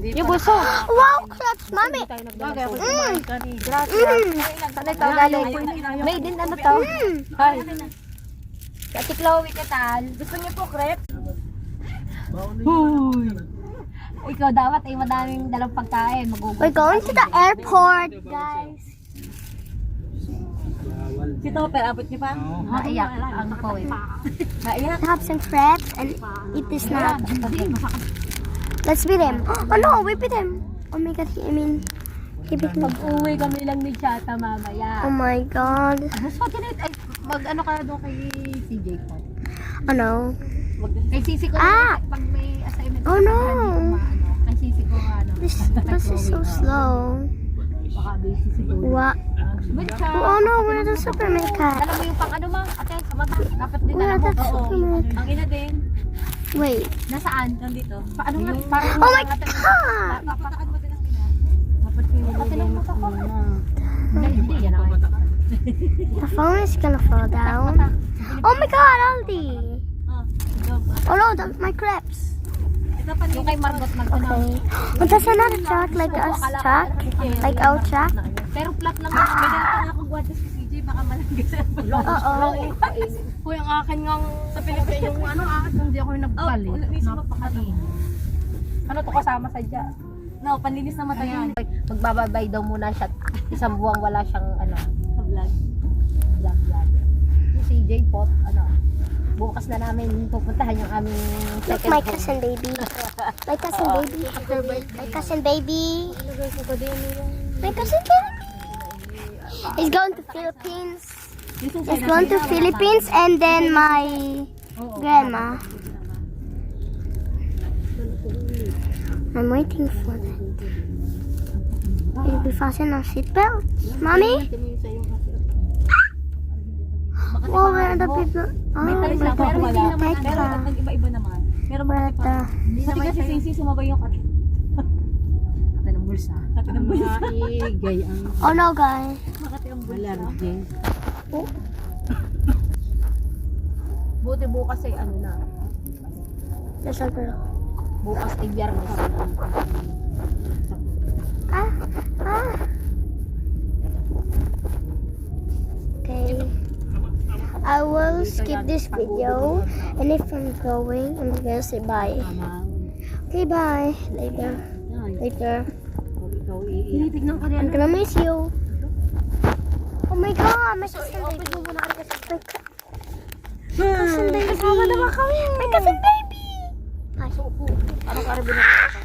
Yung buso. Wow, clutch, mami. Bagay ako kumain ka ni. Sana ito galing. Made in ano to? Hi. Ate Chloe, katal. Gusto niyo po crepe? Huy. Ikaw dapat ay madaming dalang pagkain. We're going to the airport, guys. Si Topper, abot niyo pa? Maiyak. Ang poet. Maiyak. Have some crepes and eat this snack. Let's beat him. Oh no, we beat him. Oh my god, he beat me. Pag-uwi kami lang ni Chata mamaya. Oh my god. Gusto ko ay mag-ano ka doon kay CJ po. Ano? Kay Sisi ko pag may assignment. Oh no. Kay Sisi ko ano. This is so slow. Baka busy siguro. What? Oh no, we're the super cat. Alam mo yung pang ano ma? Ate, sa mata. Dapat din We're alam mo. the super cat. Ang ina din. Wait. Nasaan? Nandito. Paano nga? Parang Oh my god! papatakad mo din ang ina. Dapat yung ate lang mata ko. Hindi yan ang The phone is gonna fall down. Oh my god, Aldi! Oh no, my crepes. Yung kay Margot Okay. Oh, that's another truck, like us truck? Like our truck? pero flat lang naman. May dala pa nga akong guwadas si CJ. Baka malanggas sa Oo. Uy, ang akin nga sa Pilipinas yung ano, akin hindi ako yung nagpalit. Napakain. Ano to kasama sa dya? No, panlinis na mata yan. Magbababay daw muna siya. Isang buwang wala siyang ano. Vlog. Yung CJ pot, ano. Bukas na namin pupuntahan yung aming Look, second my home. cousin baby. My cousin baby. My cousin baby. My cousin baby. He's going to Philippines. He's going to Philippines and then my grandma. I'm waiting for that. Will we fasten our seatbelts? Mommy? Oh, where are the people? Oh, we're the Pero nag-iba-iba naman. Pero pati kasi Sisi sumabay yung kati. Kati ng bulsa. Kati ng bulsa. Gayang. Oh no, guys. Makati ang bulsa. Alergy. Oh. Buti bukas ay ano na. There's a girl. Bukas ay biyernes. Ah. Okay. I will skip this video, and if I'm going, I'm gonna say bye. Okay, bye. Later. Tinitignan ko I'm gonna miss you. Oh my god, my cousin baby. My cousin baby. My cousin baby. Ano ka rin binigay?